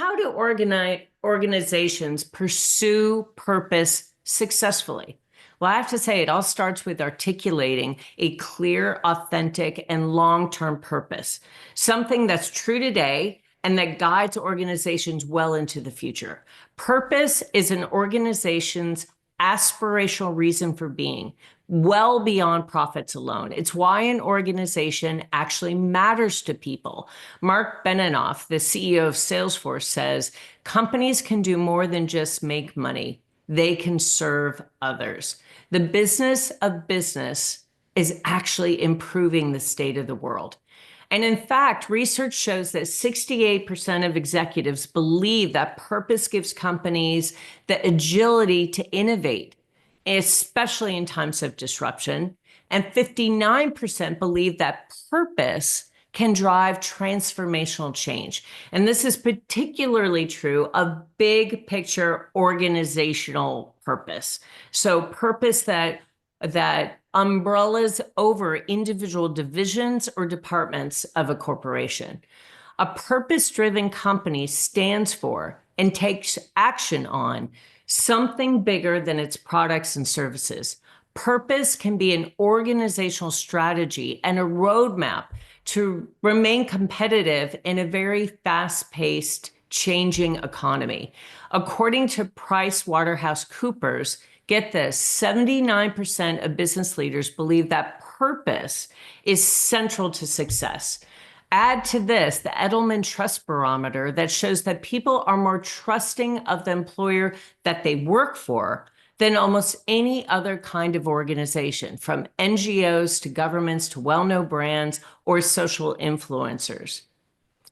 how do organizations pursue purpose successfully? Well, I have to say, it all starts with articulating a clear, authentic, and long-term purpose, something that's true today and that guides organizations well into the future. Purpose is an organization's aspirational reason for being, well beyond profits alone. It's why an organization actually matters to people. Mark Benioff, the CEO of Salesforce, says companies can do more than just make money. They can serve others. The business of business is actually improving the state of the world. And in fact, research shows that 68% of executives believe that purpose gives companies the agility to innovate, especially in times of disruption. And 59% believe that purpose can drive transformational change. And this is particularly true of big picture organizational purpose. So purpose that umbrellas over individual divisions or departments of a corporation. A purpose-driven company stands for and takes action on something bigger than its products and services. Purpose can be an organizational strategy and a roadmap to remain competitive in a very fast-paced, changing economy. According to PricewaterhouseCoopers, get this, 79% of business leaders believe that purpose is central to success. Add to this the Edelman Trust Barometer that shows that people are more trusting of the employer that they work for than almost any other kind of organization, from NGOs to governments to well-known brands or social influencers.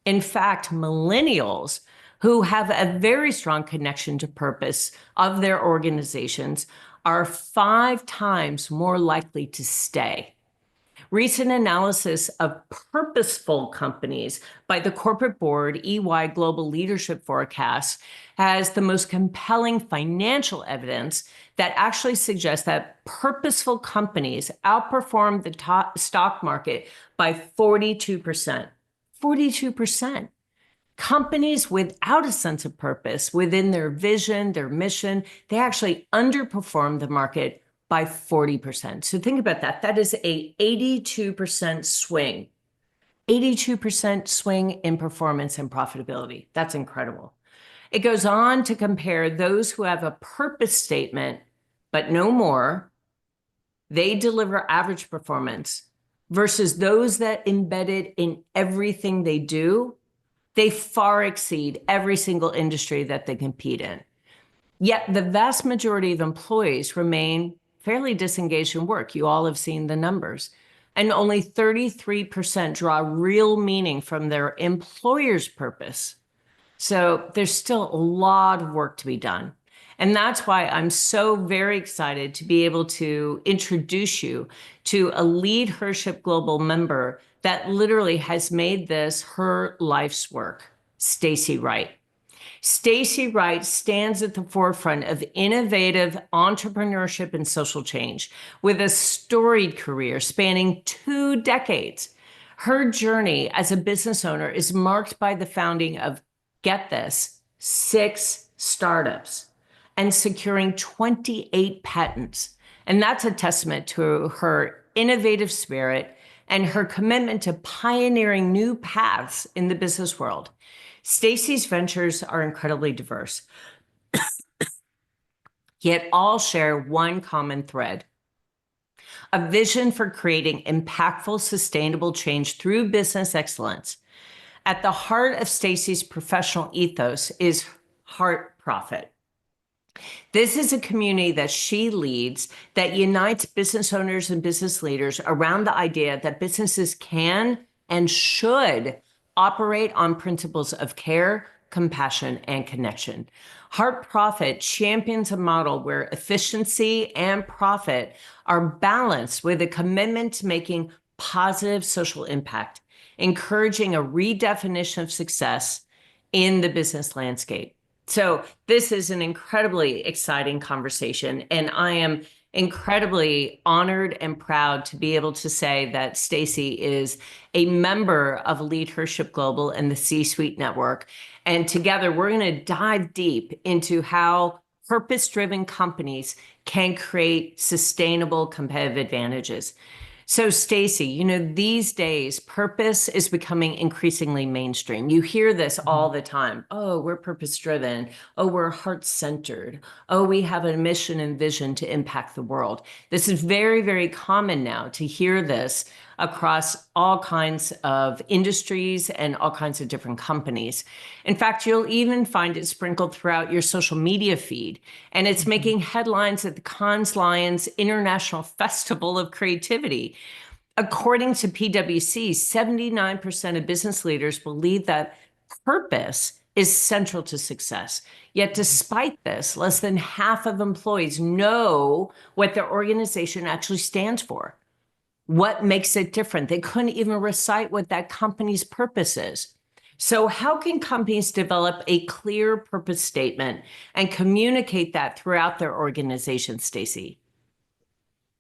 In fact, millennials, who have a very strong connection to purpose of their organizations, are 5 times more likely to stay. Recent analysis of purposeful companies by the corporate board, EY Global Leadership Forecast, has the most compelling financial evidence that actually suggests that purposeful companies outperform the stock market by 42%. 42%. Companies without a sense of purpose within their vision, their mission, they actually underperform the market by 40%. So think about that. That is a 82% swing. 82% swing in performance and profitability. That's incredible. It goes on to compare those who have a purpose statement, but no more, they deliver average performance, versus those that embedded in everything they do, they far exceed every single industry that they compete in. Yet the vast majority of employees remain fairly disengaged in work. You all have seen the numbers. And only 33% draw real meaning from their employer's purpose. So there's still a lot of work to be done. And that's why I'm so very excited to be able to introduce you to a Lead Hership Global member that literally has made this her life's work, Stacy Wright. Stacy Wright stands at the forefront of innovative entrepreneurship and social change with a storied career spanning 2 decades. Her journey as a business owner is marked by the founding of, get this, 6 startups and securing 28 patents. And that's a testament to her innovative spirit and her commitment to pioneering new paths in the business world. Stacy's ventures are incredibly diverse, yet all share one common thread: a vision for creating impactful, sustainable change through business excellence. At the heart of Stacy's professional ethos is Heart Profit. This is a community that she leads that unites business owners and business leaders around the idea that businesses can and should operate on principles of care, compassion, and connection. Heart Profit champions a model where efficiency and profit are balanced with a commitment to making positive social impact, encouraging a redefinition of success in the business landscape. So this is an incredibly exciting conversation, and I am incredibly honored and proud to be able to say that Stacy is a member of Leadership Global and the C-Suite Network. And together, we're going to dive deep into how purpose-driven companies can create sustainable competitive advantages. So, Stacy, these days, purpose is becoming increasingly mainstream. You hear this all the time. Oh, we're purpose driven. Oh, we're heart centered. Oh, we have a mission and vision to impact the world. This is very, very common now to hear this across all kinds of industries and all kinds of different companies. In fact, you'll even find it sprinkled throughout your social media feed, and it's making headlines at the Cannes Lions International Festival of Creativity. According to PwC, 79% of business leaders believe that purpose is central to success. Yet, despite this, less than half of employees know what their organization actually stands for. What makes it different? They couldn't even recite what that company's purpose is. So, how can companies develop a clear purpose statement and communicate that throughout their organization, Stacy?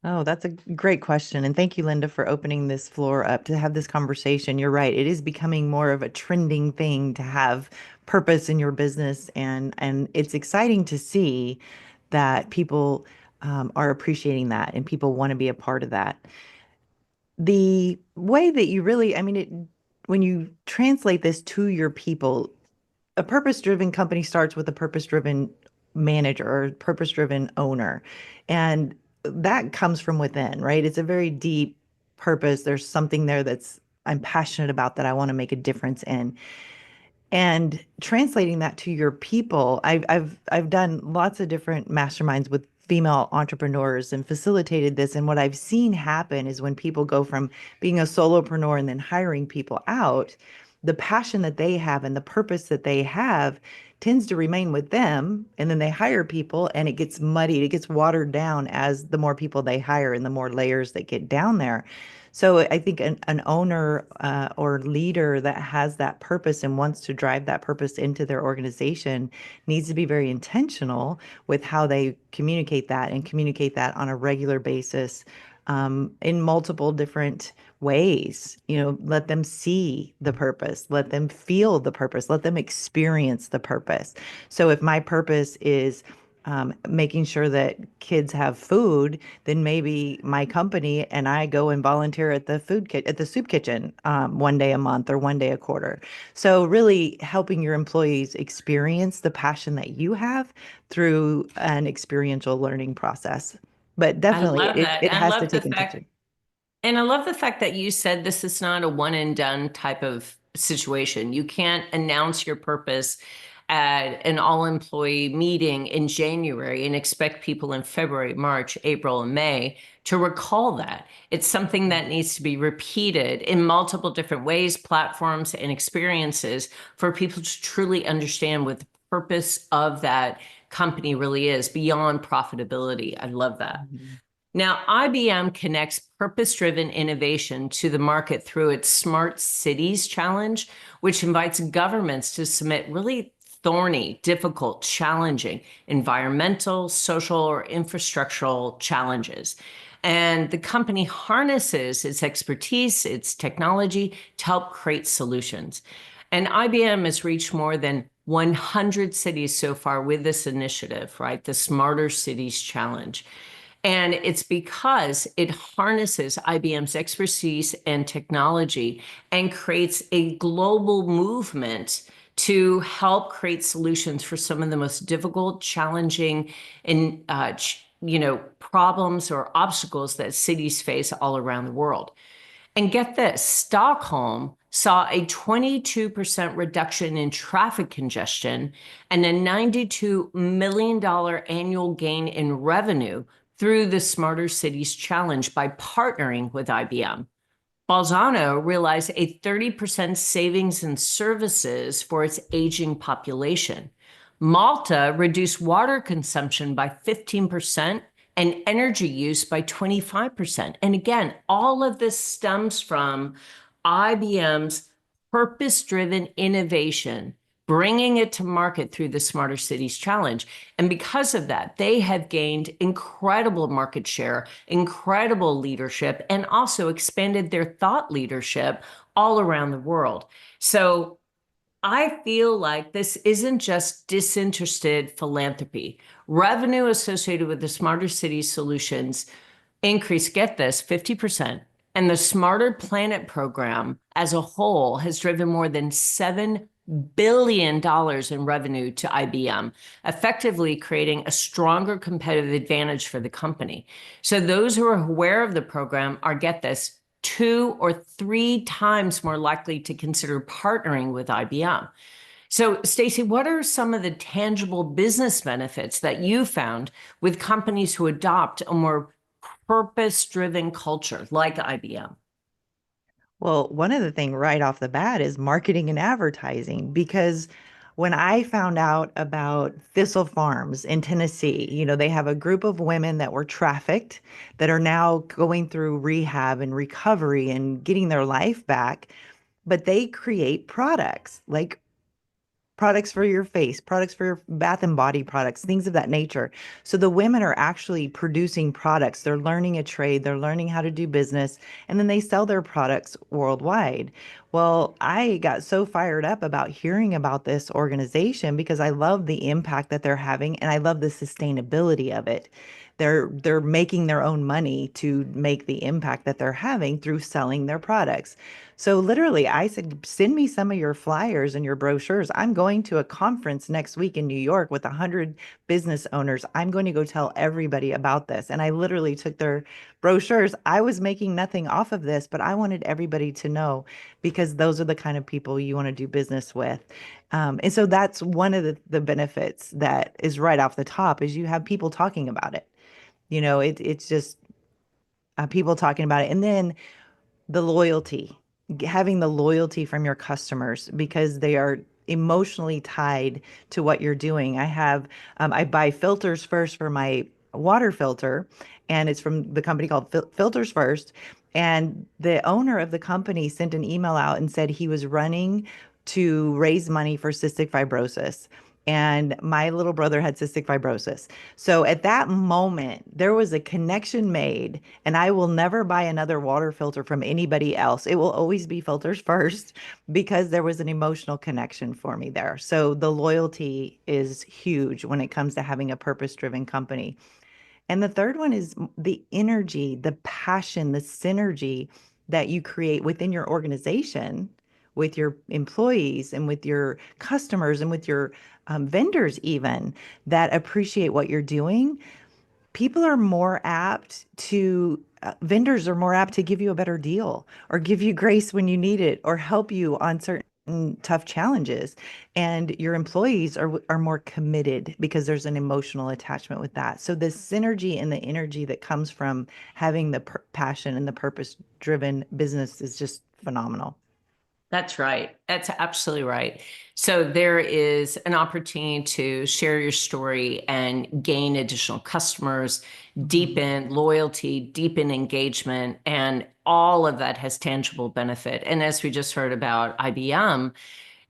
Oh, that's a great question. And thank you, Linda, for opening this floor up to have this conversation. You're right. It is becoming more of a trending thing to have purpose in your business. And it's exciting to see that people are appreciating that and people want to be a part of that. The way that you really, I mean, when you translate this to your people, a purpose-driven company starts with a purpose-driven manager or purpose-driven owner. And that comes from within, right? It's a very deep purpose. There's something there that's I'm passionate about that I want to make a difference in. And translating that to your people, I've done lots of different masterminds with female entrepreneurs and facilitated this. And what I've seen happen is when people go from being a solopreneur and then hiring people out, the passion that they have and the purpose that they have tends to remain with them. And then they hire people and it gets muddied, it gets watered down as the more people they hire and the more layers that get down there. So I think an owner or leader that has that purpose and wants to drive that purpose into their organization needs to be very intentional with how they communicate that and communicate that on a regular basis in multiple different ways. Let them see the purpose, let them feel the purpose, let them experience the purpose. So if my purpose is making sure that kids have food, then maybe my company and I go and volunteer at the at the soup kitchen one day a month or one day a quarter. So really helping your employees experience the passion that you have through an experiential learning process. But I definitely, love that. it And I has to love the take fact intention. And I love the fact that you said this is not a one and done type of situation. You can't announce your purpose at an all employee meeting in January and expect people in February, March, April, and May to recall that. It's something that needs to be repeated in multiple different ways, platforms, and experiences for people to truly understand what the purpose of that company really is beyond profitability. I love that. Mhm. Now, IBM connects purpose-driven innovation to the market through its Smart Cities Challenge, which invites governments to submit really thorny, difficult, challenging environmental, social, or infrastructural challenges. And the company harnesses its expertise, its technology to help create solutions. And IBM has reached more than 100 cities so far with this initiative, right? The Smarter Cities Challenge. And it's because it harnesses IBM's expertise and technology and creates a global movement to help create solutions for some of the most difficult, challenging, and problems or obstacles that cities face all around the world. And get this, Stockholm saw a 22% reduction in traffic congestion and a $92 million annual gain in revenue through the Smarter Cities Challenge by partnering with IBM. Bolzano realized a 30% savings in services for its aging population. Malta reduced water consumption by 15% and energy use by 25%. And again, all of this stems from IBM's purpose driven innovation bringing it to market through the Smarter Cities Challenge. And because of that, they have gained incredible market share, incredible leadership, and also expanded their thought leadership all around the world. So I feel like this isn't just disinterested philanthropy. Revenue associated with the Smarter Cities solutions increased, get this, 50%. And the Smarter Planet program as a whole has driven more than $7 billion in revenue to IBM, effectively creating a stronger competitive advantage for the company. So those who are aware of the program are, get this, 2 or 3 times more likely to consider partnering with IBM. So, Stacy, what are some of the tangible business benefits that you found with companies who adopt a more purpose-driven culture like IBM? Well, one of the things right off the bat is marketing and advertising because when I found out about Thistle Farms in Tennessee, they have a group of women that were trafficked that are now going through rehab and recovery and getting their life back, but they create products like products for your face, products for your bath and body products, things of that nature. So the women are actually producing products. They're learning a trade, they're learning how to do business, and then they sell their products worldwide. Well, I got so fired up about hearing about this organization because I love the impact that they're having and I love the sustainability of it. They're making their own money to make the impact that they're having through selling their products. So literally, I said, send me some of your flyers and your brochures. I'm going to a conference next week in New York with 100 business owners. I'm going to go tell everybody about this. And I literally took their brochures. I was making nothing off of this, but I wanted everybody to know because those are the kind of people you want to do business with. And so that's one of the benefits that is right off the top is you have people talking about it. It's just people talking about it. And then the loyalty, having the loyalty from your customers because they are emotionally tied to what you're doing. I buy filters first for my water filter, and it's from the company called Filters First. And the owner of the company sent an email out and said he was running to raise money for cystic fibrosis. And my little brother had cystic fibrosis. So at that moment, there was a connection made, and I will never buy another water filter from anybody else. It will always be Filters First because there was an emotional connection for me there. So the loyalty is huge when it comes to having a purpose-driven company. And the third one is the energy, the passion, the synergy that you create within your organization, with your employees and with your customers and with your vendors, even that appreciate what you're doing. People are more apt to, vendors are more apt to give you a better deal or give you grace when you need it or help you on certain tough challenges. And your employees are more committed because there's an emotional attachment with that. So the synergy and the energy that comes from having the passion and the purpose driven business is just phenomenal. That's right. That's absolutely right. So there is an opportunity to share your story and gain additional customers, Mhm. deepen loyalty, deepen engagement, and all of that has tangible benefit. And as we just heard about IBM,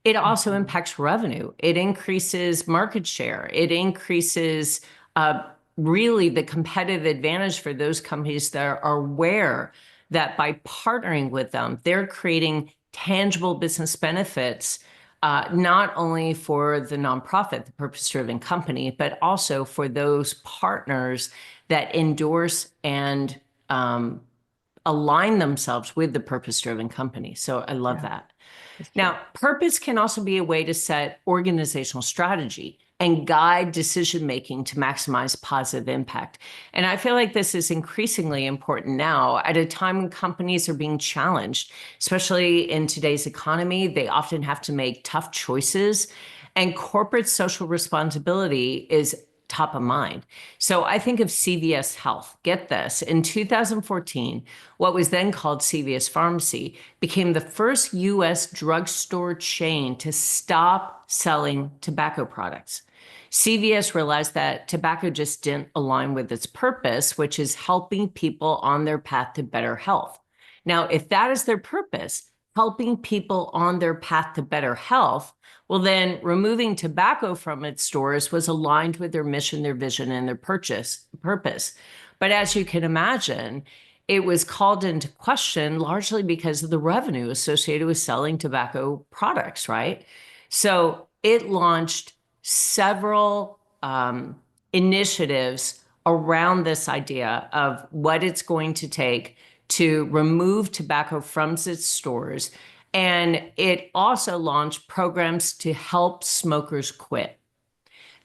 it also Mhm. impacts revenue. It increases market share. It increases uh, really the competitive advantage for those companies that are aware that by partnering with them, they're creating tangible business benefits, not only for the nonprofit, the purpose-driven company, but also for those partners that endorse and align themselves with the purpose-driven company. So I love Yeah, that. that's true. Now, purpose can also be a way to set organizational strategy and guide decision making to maximize positive impact. And I feel like this is increasingly important now at a time when companies are being challenged, especially in today's economy. They often have to make tough choices, and corporate social responsibility is top of mind. So I think of CVS Health. Get this. In 2014, what was then called CVS Pharmacy became the first US drugstore chain to stop selling tobacco products. CVS realized that tobacco just didn't align with its purpose, which is helping people on their path to better health. Now, if that is their purpose, helping people on their path to better health, well, then removing tobacco from its stores was aligned with their mission, their vision, and their purpose. But as you can imagine, it was called into question largely because of the revenue associated with selling tobacco products, right? So it launched several initiatives around this idea of what it's going to take to remove tobacco from its stores. And it also launched programs to help smokers quit.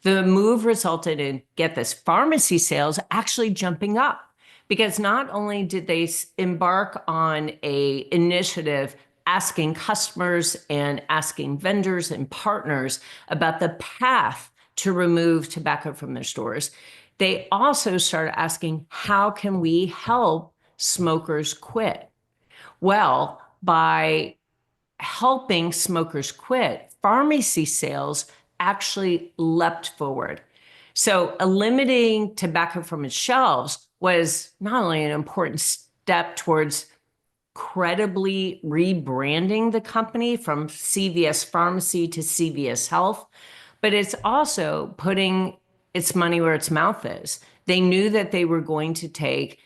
The move resulted in, get this, pharmacy sales actually jumping up because not only did they embark on a initiative asking customers and asking vendors and partners about the path to remove tobacco from their stores, they also started asking, how can we help smokers quit? Well, by helping smokers quit, pharmacy sales actually leapt forward. So eliminating tobacco from its shelves was not only an important step towards credibly rebranding the company from CVS Pharmacy to CVS Health, but it's also putting its money where its mouth is. They knew that they were going to take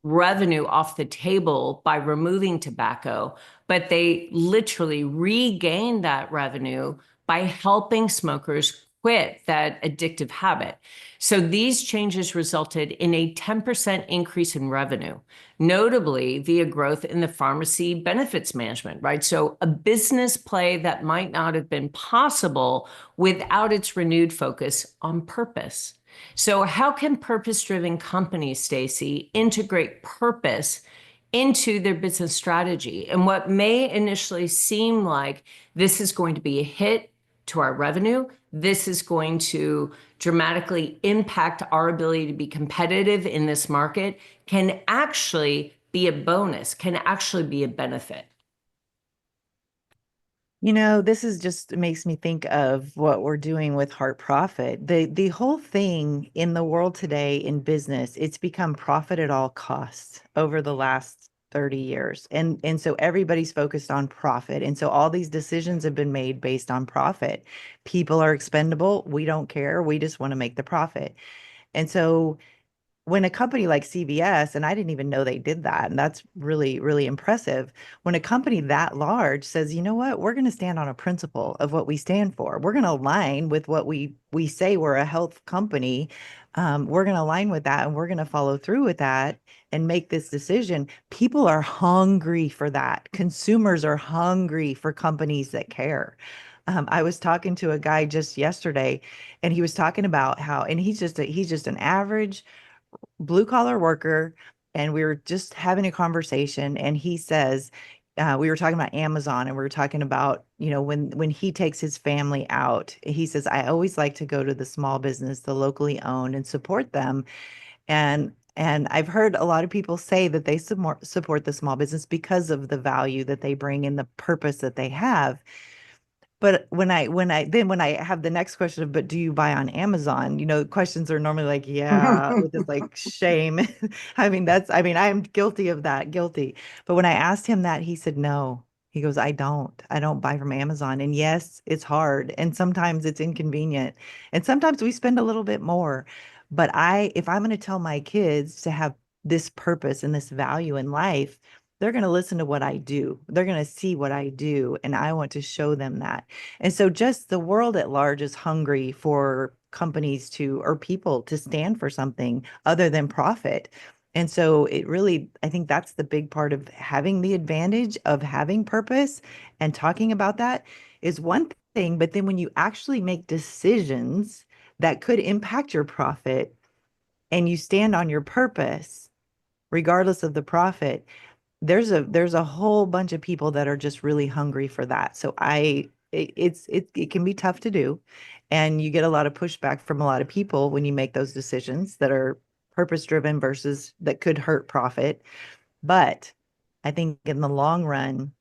revenue off the table by removing tobacco, but they literally regained that revenue by helping smokers quit that addictive habit. So these changes resulted in a 10% increase in revenue, notably via growth in the pharmacy benefits management, right? So a business play that might not have been possible without its renewed focus on purpose. So how can purpose-driven companies, Stacy, integrate purpose into their business strategy? And what may initially seem like this is going to be a hit to our revenue, this is going to dramatically impact our ability to be competitive in this market, can actually be a bonus, can actually be a benefit. This is just makes me think of what we're doing with Heart Profit. The whole thing in the world today in business, it's become profit at all costs over the last 30 years. And so everybody's focused on profit. And so all these decisions have been made based on profit. People are expendable. We don't care. We just want to make the profit. And so when a company like CVS, and I didn't even know they did that, and that's really, really impressive. When a company that large says, you know what, we're going to stand on a principle of what we stand for. We're going to align with what we say we're a health company. We're going to align with that, and we're going to follow through with that and make this decision. People are hungry for that. Consumers are hungry for companies that care. I was talking to a guy just yesterday, and he was talking about how, and he's just an average blue collar worker, and we were just having a conversation, and he says, we were talking about Amazon, and we were talking about, when he takes his family out, he says, I always like to go to the small business, the locally owned, and support them. And I've heard a lot of people say that they support the small business because of the value that they bring and the purpose that they have. But when I have the next question of, but do you buy on Amazon? Questions are normally like, yeah, with this like shame. I am guilty of that, guilty. But when I asked him that, he said, no. He goes, I don't buy from Amazon. And yes, it's hard. And sometimes it's inconvenient. And sometimes we spend a little bit more. But if I'm going to tell my kids to have this purpose and this value in life, they're going to listen to what I do. They're going to see what I do. And I want to show them that. And so just the world at large is hungry for companies or people to stand for something other than profit. And so I think that's the big part of having the advantage of having purpose, and talking about that is one thing. But then when you actually make decisions that could impact your profit and you stand on your purpose, regardless of the profit, there's a whole bunch of people that are just really hungry for that. So it can be tough to do, and you get a lot of pushback from a lot of people when you make those decisions that are purpose driven versus that could hurt profit. But I think in the long run,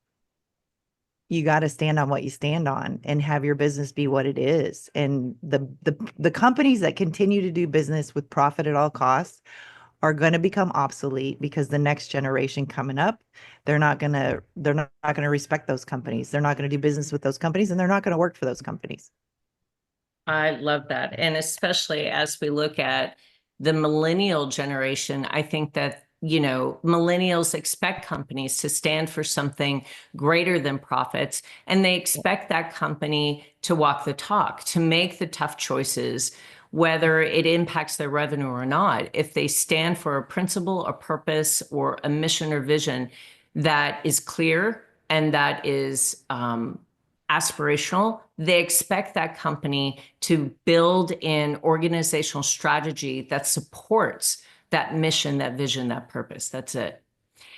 you got to stand on what you stand on and have your business be what it is. And the companies that continue to do business with profit at all costs are going to become obsolete because the next generation coming up, they're not going to respect those companies. They're not going to do business with those companies, and they're not going to work for those companies. I love that. And especially as we look at the millennial generation, I think that, millennials expect companies to stand for something greater than profits, and they expect that company to walk the talk, to make the tough choices, whether it impacts their revenue or not. If they stand for a principle, a purpose, or a mission or vision that is clear and that is aspirational, they expect that company to build an organizational strategy that supports that mission, that vision, that purpose. That's it.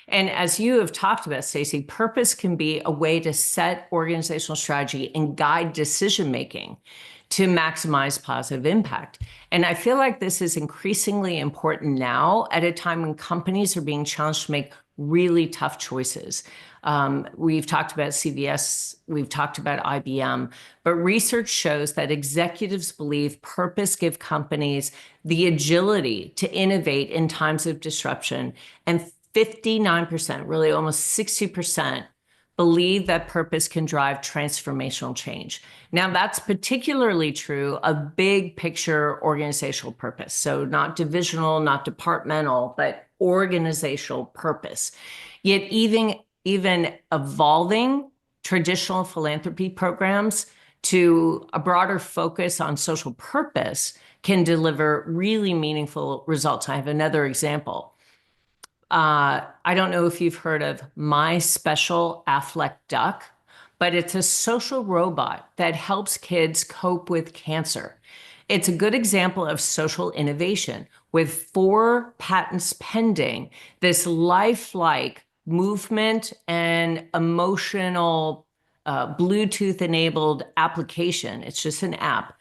And as you have talked about, Stacey, purpose can be a way to set organizational strategy and guide decision making to maximize positive impact. And I feel like this is increasingly important now at a time when companies are being challenged to make really tough choices. We've talked about CVS, we've talked about IBM, but research shows that executives believe purpose gives companies the agility to innovate in times of disruption. And 59%, really almost 60%, believe that purpose can drive transformational change. Now, that's particularly true of big picture organizational purpose. So not divisional, not departmental, but organizational purpose. Yet even evolving traditional philanthropy programs to a broader focus on social purpose can deliver really meaningful results. I have another example. I don't know if you've heard of My Special Affleck Duck, but it's a social robot that helps kids cope with cancer. It's a good example of social innovation with 4 patents pending. This lifelike movement and emotional Bluetooth enabled application. It's just an app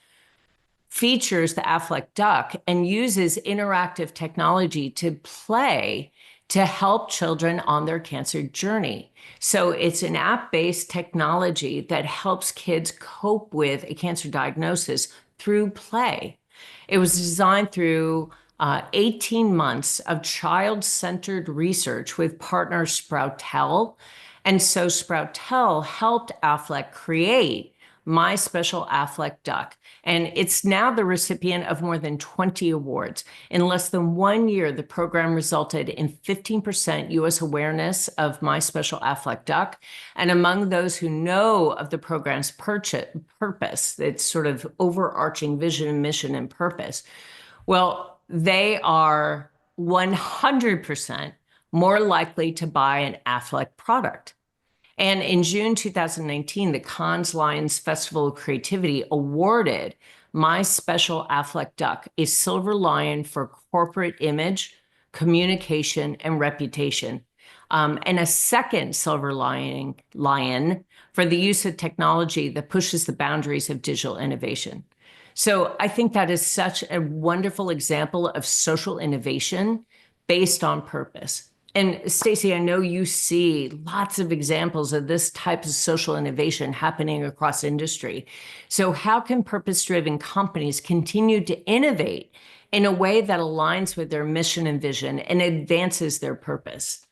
features the Affleck Duck and uses interactive technology to play to help children on their cancer journey. So it's an app-based technology that helps kids cope with a cancer diagnosis through play. It was designed through 18 months of child-centered research with partner Sproutel. And so Sproutel helped Affleck create My Special Affleck Duck. And it's now the recipient of more than 20 awards. In less than 1 year, the program resulted in 15% US awareness of My Special Affleck Duck. And among those who know of the program's purpose, its sort of overarching vision, mission, and purpose, well, they are 100% more likely to buy an Affleck product. And in June 2019, the Cannes Lions Festival of Creativity awarded My Special Affleck Duck a Silver Lion for corporate image, communication, and reputation, and a second Silver Lion for the use of technology that pushes the boundaries of digital innovation. So I think that is such a wonderful example of social innovation based on purpose. And Stacey, I know you see lots of examples of this type of social innovation happening across industry. So how can purpose-driven companies continue to innovate in a way that aligns with their mission and vision and advances their purpose?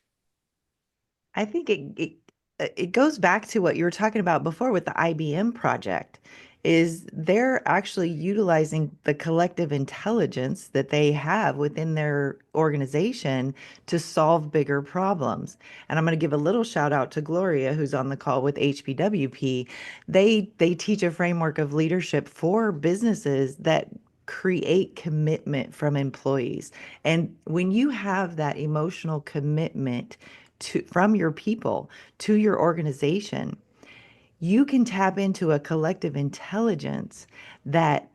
I think it goes back to what you were talking about before with the IBM project, is they're actually utilizing the collective intelligence that they have within their organization to solve bigger problems. And I'm going to give a little shout out to Gloria, who's on the call with HBWP. They teach a framework of leadership for businesses that create commitment from employees. And when you have that emotional commitment from your people to your organization, you can tap into a collective intelligence that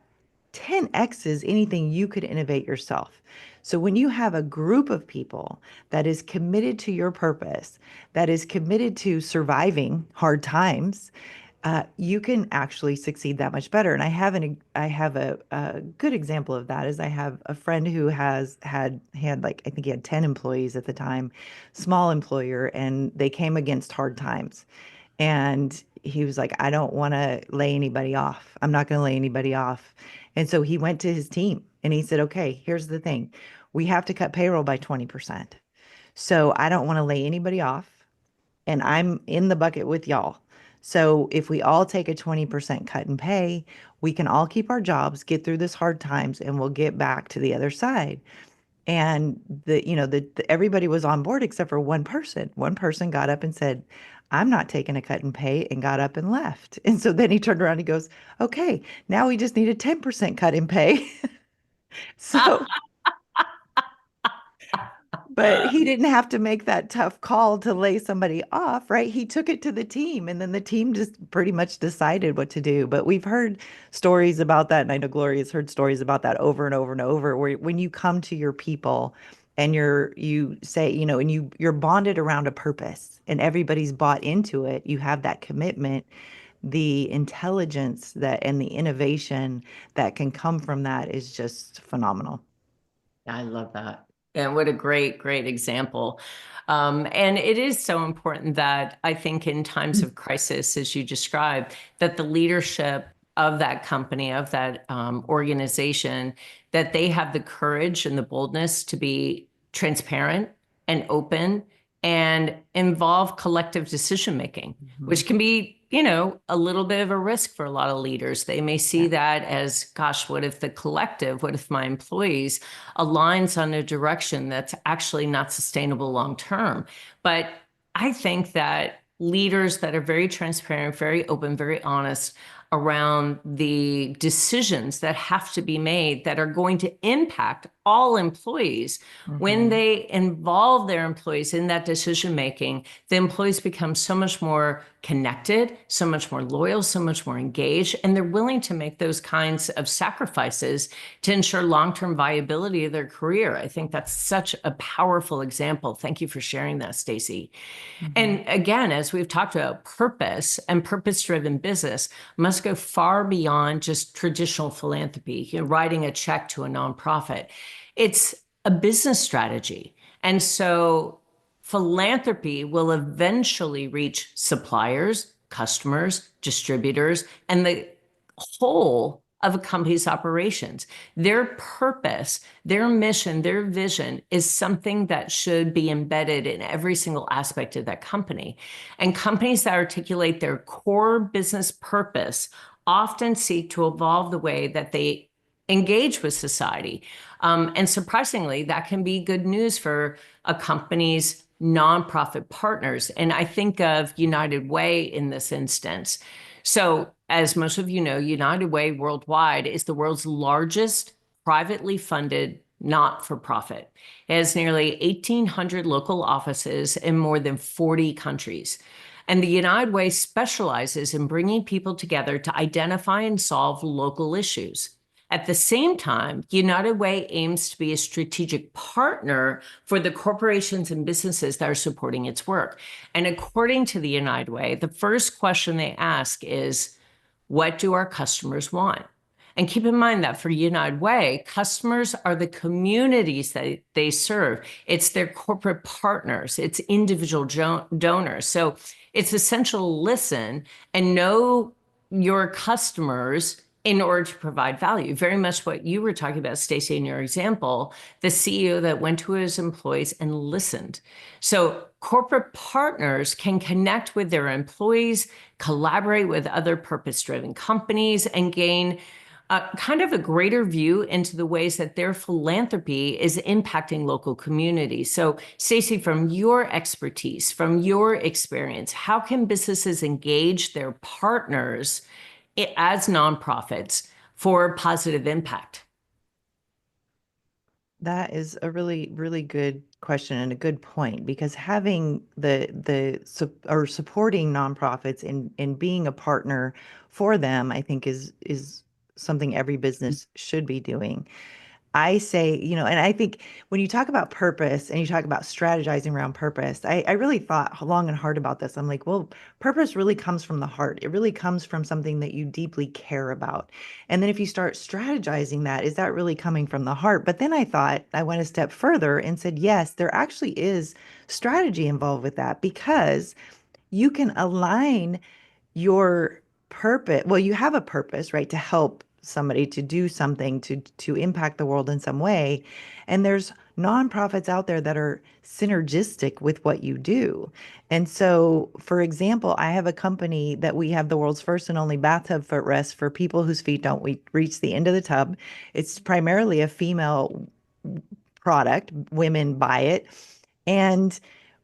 10x's anything you could innovate yourself. So when you have a group of people that is committed to your purpose, that is committed to surviving hard times, you can actually succeed that much better. And I have a good example of that is I have a friend who had like, I think he had 10 employees at the time, small employer, and they came against hard times. And he was like, I don't want to lay anybody off. I'm not going to lay anybody off. And so he went to his team and he said, okay, here's the thing. we have to cut payroll by 20%. So I don't want to lay anybody off, and I'm in the bucket with y'all. So if we all take a 20% cut in pay, we can all keep our jobs, get through this hard times, and we'll get back to the other side. And everybody was on board except for one person. One person got up and said, I'm not taking a cut in pay, and got up and left. And so then he turned around and goes, okay, now we just need a 10% cut in pay. So but he didn't have to make that tough call to lay somebody off, right? He took it to the team, and then the team just pretty much decided what to do. But we've heard stories about that, and I know Gloria's heard stories about that over and over and over, where when you come to your people and you say, and you're bonded around a purpose and everybody's bought into it, you have that commitment, the intelligence that and the innovation that can come from that is just phenomenal. I love that. And what a great, great example. And it is so important that I think in times of crisis, as you described, that the leadership of that company, of that organization, that they have the courage and the boldness to be transparent and open and involve collective decision making, which can be, a little bit of a risk for a lot of leaders. They may see Yeah. that as, gosh, what if the collective, what if my employees aligns on a direction that's actually not sustainable long term? But I think that leaders that are very transparent, very open, very honest around the decisions that have to be made that are going to impact all employees, when Mhm. they involve their employees in that decision making, the employees become so much more connected, so much more loyal, so much more engaged, and they're willing to make those kinds of sacrifices to ensure long-term viability of their career. I think that's such a powerful example. Thank you for sharing that, Stacey. Mhm. And again, as we've talked about, purpose and purpose-driven business must go far beyond just traditional philanthropy, writing a check to a nonprofit. It's a business strategy. And so philanthropy will eventually reach suppliers, customers, distributors, and the whole of a company's operations. Their purpose, their mission, their vision is something that should be embedded in every single aspect of that company. And companies that articulate their core business purpose often seek to evolve the way that they engage with society. And surprisingly, that can be good news for a company's nonprofit partners. And I think of United Way in this instance. So, as most of you know, United Way Worldwide is the world's largest privately funded not-for-profit. It has nearly 1,800 local offices in more than 40 countries. And the United Way specializes in bringing people together to identify and solve local issues. At the same time, United Way aims to be a strategic partner for the corporations and businesses that are supporting its work. And according to the United Way, the first question they ask is, what do our customers want? And keep in mind that for United Way, customers are the communities that they serve. It's their corporate partners, it's individual donors. So it's essential to listen and know your customers in order to provide value. Very much what you were talking about, Stacey, in your example, the CEO that went to his employees and listened. So corporate partners can connect with their employees, collaborate with other purpose-driven companies, and gain kind of a greater view into the ways that their philanthropy is impacting local communities. So, Stacey, from your expertise, from your experience, how can businesses engage their partners as nonprofits for positive impact? That is a really, really good question and a good point, because having or supporting nonprofits and being a partner for them, I think is something every business should be doing. I say, and I think when you talk about purpose and you talk about strategizing around purpose, I really thought long and hard about this. I'm like, well, purpose really comes from the heart. It really comes from something that you deeply care about. And then if you start strategizing that, is that really coming from the heart? But then I thought I went a step further and said, yes, there actually is strategy involved with that, because you can align your purpose. Well, you have a purpose, right, to help somebody to do something to impact the world in some way. And there's nonprofits out there that are synergistic with what you do. And so, for example, I have a company that we have the world's first and only bathtub footrest for people whose feet don't reach the end of the tub. It's primarily a female product, women buy it. And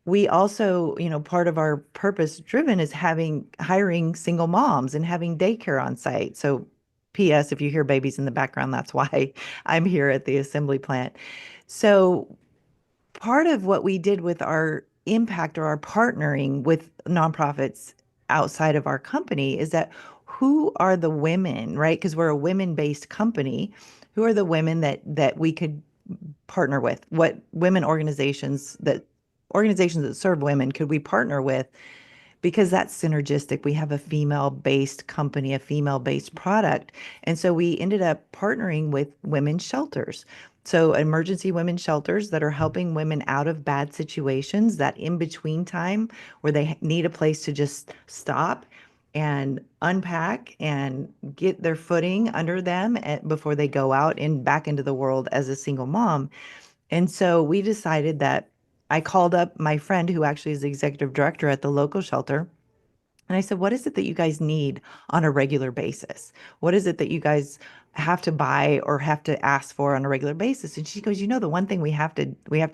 we also, part of our purpose driven is hiring single moms and having daycare on site. So, P.S., if you hear babies in the background, that's why I'm here at the assembly plant. So, part of what we did with our impact or our partnering with nonprofits outside of our company is that who are the women, right? Because we're a women-based company. Who are the women that we could partner with? What women organizations that serve women could we partner with? Because that's synergistic. We have a female-based company, a female-based product. And so we ended up partnering with women's shelters. So emergency women's shelters that are helping women out of bad situations, that in between time where they need a place to just stop and unpack and get their footing under them before they go out and back into the world as a single mom. And so we decided that I called up my friend who actually is the executive director at the local shelter. And I said, what is it that you guys need on a regular basis? What is it that you guys have to buy or have to ask for on a regular basis? And she goes, the one thing we have to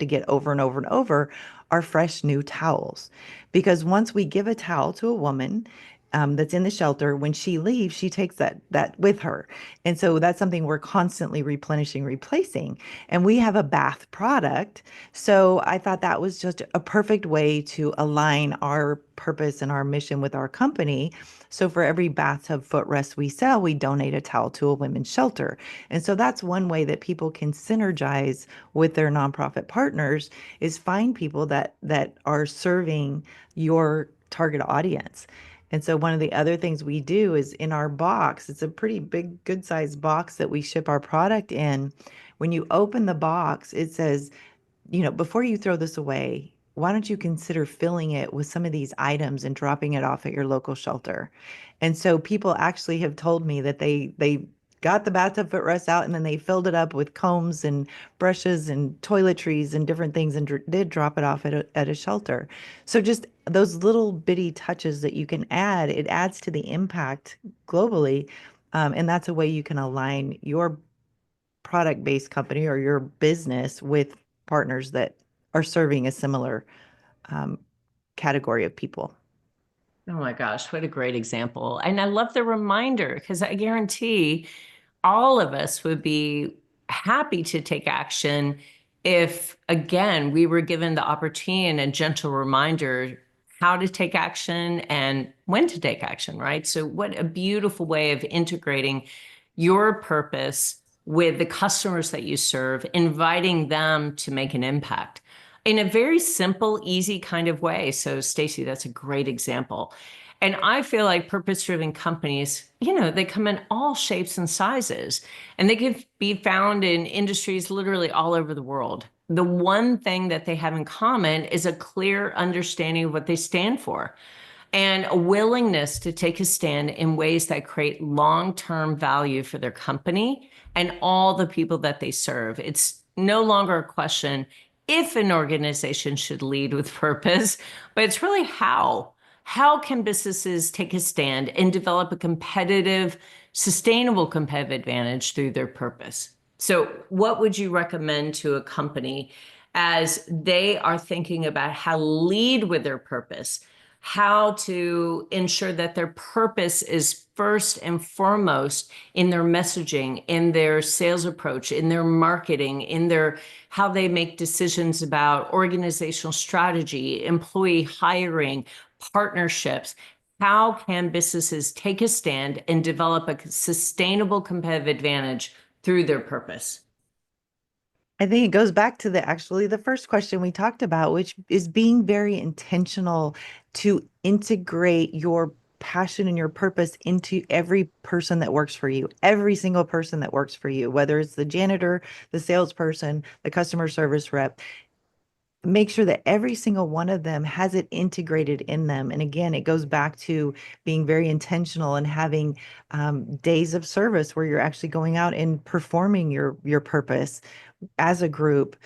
get over and over and over are fresh new towels. Because once we give a towel to a woman, that's in the shelter, when she leaves, she takes that with her. And so that's something we're constantly replenishing, replacing. And we have a bath product. So I thought that was just a perfect way to align our purpose and our mission with our company. So for every bathtub footrest we sell, we donate a towel to a women's shelter. And so that's one way that people can synergize with their nonprofit partners, is find people that are serving your target audience. And so one of the other things we do is in our box, it's a pretty big, good sized box that we ship our product in. When you open the box, it says, before you throw this away, why don't you consider filling it with some of these items and dropping it off at your local shelter? And so people actually have told me that they got the bathtub footrest out and then they filled it up with combs and brushes and toiletries and different things and did drop it off at a shelter. So just those little bitty touches that you can add, it adds to the impact globally. And that's a way you can align your product-based company or your business with partners that are serving a similar um, category of people. Oh my gosh, what a great example. And I love the reminder because I guarantee all of us would be happy to take action if, again, we were given the opportunity and a gentle reminder how to take action and when to take action, right? So, what a beautiful way of integrating your purpose with the customers that you serve, inviting them to make an impact in a very simple, easy kind of way. So, Stacy, that's a great example. And I feel like purpose-driven companies, they come in all shapes and sizes, and they can be found in industries literally all over the world. The one thing that they have in common is a clear understanding of what they stand for and a willingness to take a stand in ways that create long-term value for their company and all the people that they serve. It's no longer a question if an organization should lead with purpose, but it's really how. How can businesses take a stand and develop a competitive, sustainable competitive advantage through their purpose? So, what would you recommend to a company as they are thinking about how to lead with their purpose? How to ensure that their purpose is first and foremost in their messaging, in their sales approach, in their marketing, in their how they make decisions about organizational strategy, employee hiring, partnerships. How can businesses take a stand and develop a sustainable competitive advantage through their purpose? I think it goes back to the first question we talked about, which is being very intentional to integrate your passion and your purpose into every person that works for you, every single person that works for you, whether it's the janitor, the salesperson, the customer service rep. Make sure that every single one of them has it integrated in them. And again, it goes back to being very intentional and having days of service where you're actually going out and performing your purpose as a group,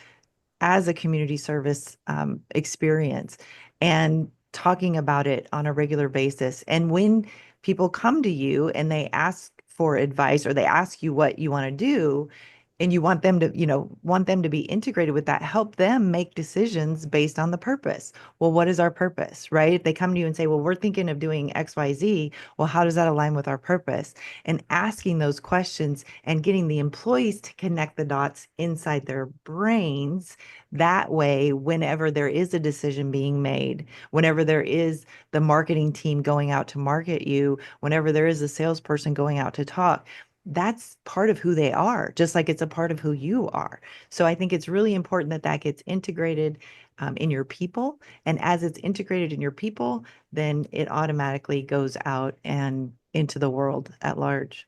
as a community service experience and talking about it on a regular basis. And when people come to you and they ask for advice or they ask you what you want to do, and you want them to, want them to be integrated with that, help them make decisions based on the purpose. Well, what is our purpose, right? If they come to you and say, well, we're thinking of doing XYZ, well, how does that align with our purpose? And asking those questions and getting the employees to connect the dots inside their brains. That way, whenever there is a decision being made, whenever there is the marketing team going out to market you, whenever there is a salesperson going out to talk, that's part of who they are, just like it's a part of who you are. So I think it's really important that that gets integrated in your people. And as it's integrated in your people, then it automatically goes out and into the world at large.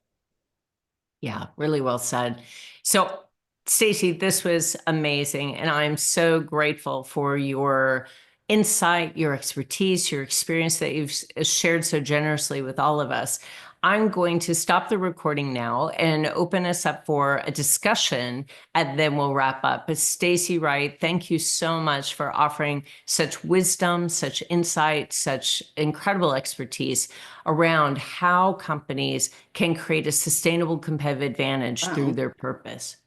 Yeah, really well said. So, Stacey, this was amazing, and I'm so grateful for your insight, your expertise, your experience that you've shared so generously with all of us. I'm going to stop the recording now and open us up for a discussion, and then we'll wrap up. But Stacey Wright, thank you so much for offering such wisdom, such insight, such incredible expertise around how companies can create a sustainable competitive advantage through their purpose.